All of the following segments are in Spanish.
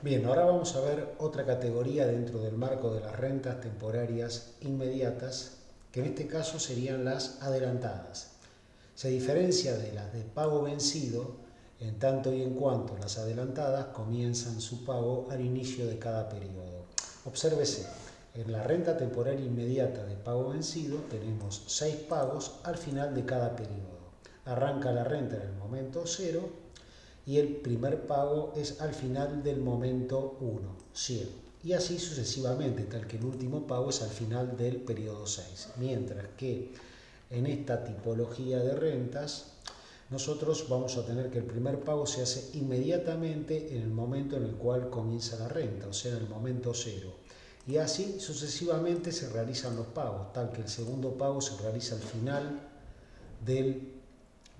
Bien, ahora vamos a ver otra categoría dentro del marco de las rentas temporarias inmediatas, que en este caso serían las adelantadas. Se diferencia de las de pago vencido en tanto y en cuanto las adelantadas comienzan su pago al inicio de cada periodo. Obsérvese, en la renta temporaria inmediata de pago vencido tenemos 6 pagos al final de cada periodo. Arranca la renta en el momento 0 y el primer pago es al final del momento 1, 100. Y así sucesivamente, tal que el último pago es al final del periodo 6. Mientras que en esta tipología de rentas, nosotros vamos a tener que el primer pago se hace inmediatamente en el momento en el cual comienza la renta, o sea, en el momento 0. Y así sucesivamente se realizan los pagos, tal que el segundo pago se realiza al final del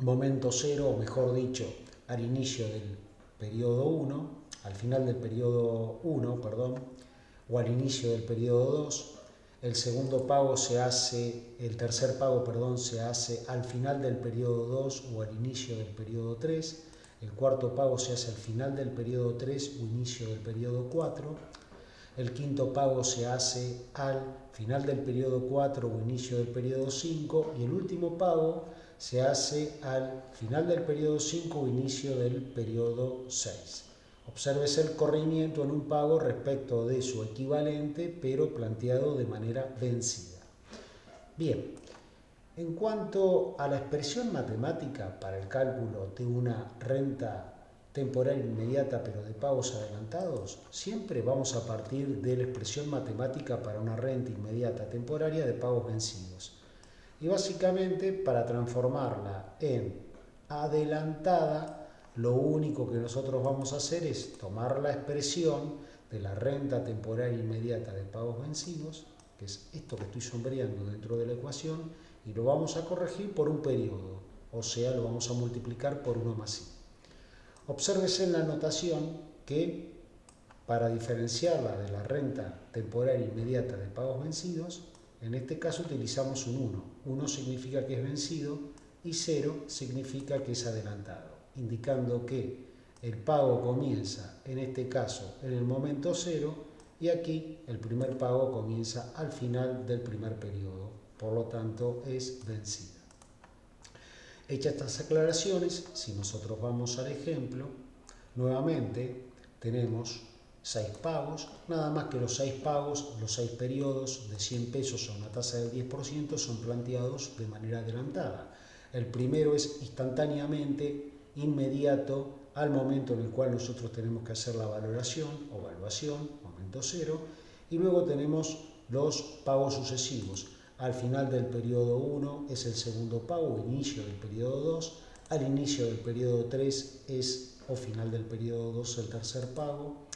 momento 0, o mejor dicho, al inicio del periodo 1, al final del periodo 1, o al inicio del periodo 2. El segundo pago se hace, el tercer pago, se hace al final del periodo 2 o al inicio del periodo 3. El cuarto pago se hace al final del periodo 3 o inicio del periodo 4. El quinto pago se hace al final del periodo 4 o inicio del periodo 5. Y el último pago se hace al final del periodo 5 o inicio del periodo 6. Obsérvese el corrimiento en un pago respecto de su equivalente, pero planteado de manera vencida. Bien, en cuanto a la expresión matemática para el cálculo de una renta temporal inmediata pero de pagos adelantados, siempre vamos a partir de la expresión matemática para una renta inmediata temporaria de pagos vencidos. Y básicamente para transformarla en adelantada, lo único que nosotros vamos a hacer es tomar la expresión de la renta temporal inmediata de pagos vencidos, que es esto que estoy sombreando dentro de la ecuación, y lo vamos a corregir por un periodo, o sea, lo vamos a multiplicar por 1 más i. Obsérvese en la notación que para diferenciarla de la renta temporal inmediata de pagos vencidos, en este caso utilizamos un 1. 1 significa que es vencido y 0 significa que es adelantado, indicando que el pago comienza, en este caso, en el momento 0 y aquí el primer pago comienza al final del primer periodo, por lo tanto es vencida. Hechas estas aclaraciones, si nosotros vamos al ejemplo, nuevamente tenemos 6 pagos, nada más que los 6 pagos, los 6 periodos de 100 pesos a una tasa del 10% son planteados de manera adelantada. El primero es instantáneamente, inmediato, al momento en el cual nosotros tenemos que hacer la valoración o evaluación, momento 0, y luego tenemos los pagos sucesivos. Al final del periodo 1 es el segundo pago, inicio del periodo 2, al inicio del periodo 3 es, o final del periodo 2, el tercer pago,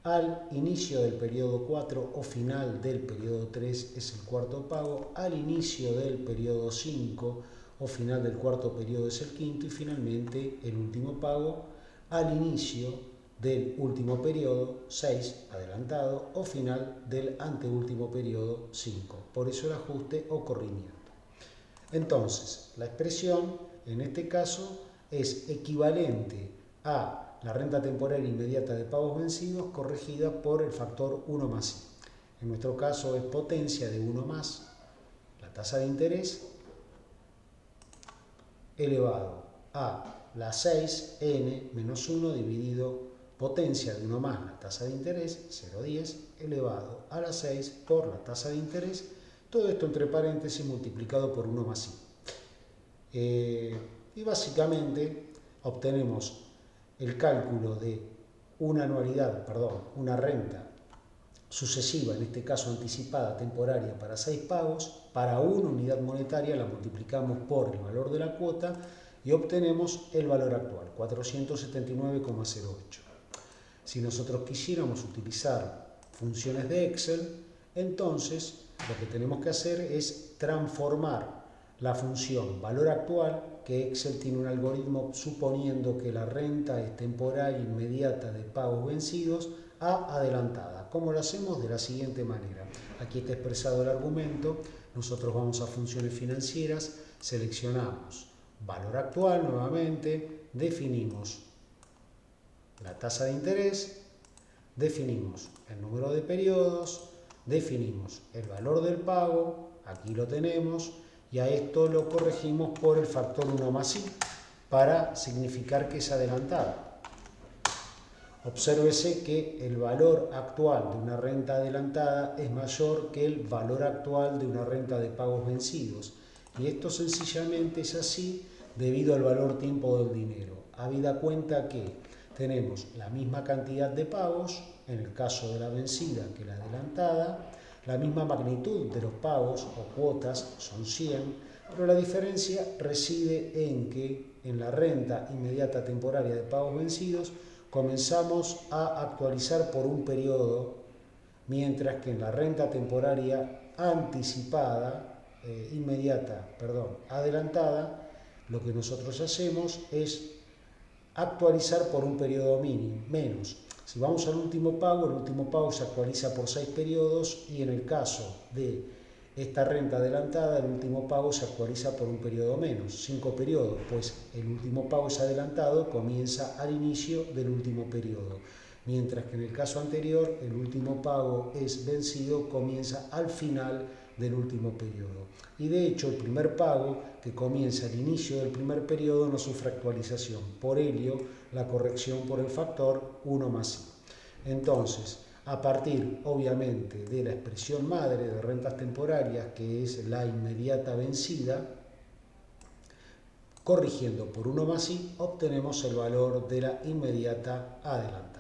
al inicio del periodo 4 o final del periodo 3 es el cuarto pago, al inicio del periodo 5 o final del cuarto periodo es el quinto y finalmente el último pago al inicio del último periodo 6 adelantado o final del anteúltimo periodo 5. Por eso el ajuste o corrimiento. Entonces, la expresión en este caso es equivalente a la renta temporal inmediata de pagos vencidos corregida por el factor 1 más i. En nuestro caso es potencia de 1 más la tasa de interés elevado a la 6n menos 1 dividido potencia de 1 más la tasa de interés, 0,10, elevado a la 6 por la tasa de interés, todo esto entre paréntesis multiplicado por 1 más i. Y básicamente obtenemos el cálculo de una anualidad, una renta sucesiva, en este caso anticipada, temporaria, para 6 pagos, para una unidad monetaria la multiplicamos por el valor de la cuota y obtenemos el valor actual, 479,08. Si nosotros quisiéramos utilizar funciones de Excel, entonces lo que tenemos que hacer es transformar la función valor actual, que Excel tiene un algoritmo suponiendo que la renta es temporal inmediata de pagos vencidos, a adelantada. ¿Cómo lo hacemos? De la siguiente manera. Aquí está expresado el argumento. Nosotros vamos a funciones financieras, seleccionamos valor actual nuevamente, definimos la tasa de interés, definimos el número de periodos, definimos el valor del pago, aquí lo tenemos, y a esto lo corregimos por el factor 1 más i para significar que es adelantada. Obsérvese que el valor actual de una renta adelantada es mayor que el valor actual de una renta de pagos vencidos. Y esto sencillamente es así debido al valor tiempo del dinero. Habida cuenta que tenemos la misma cantidad de pagos, en el caso de la vencida que la adelantada, la misma magnitud de los pagos o cuotas son 100, pero la diferencia reside en que en la renta inmediata temporaria de pagos vencidos comenzamos a actualizar por un periodo, mientras que en la renta temporaria anticipada, adelantada, lo que nosotros hacemos es actualizar por un periodo menos. Si vamos al último pago, el último pago se actualiza por 6 periodos y en el caso de esta renta adelantada, el último pago se actualiza por un periodo menos, 5 periodos, pues el último pago es adelantado, comienza al inicio del último periodo. Mientras que en el caso anterior, el último pago es vencido, comienza al final del último periodo. Y de hecho, el primer pago, que comienza al inicio del primer periodo, no sufre actualización. Por ello, la corrección por el factor 1 más i. Entonces, a partir, obviamente, de la expresión madre de rentas temporarias, que es la inmediata vencida, corrigiendo por 1 más i, obtenemos el valor de la inmediata adelantada.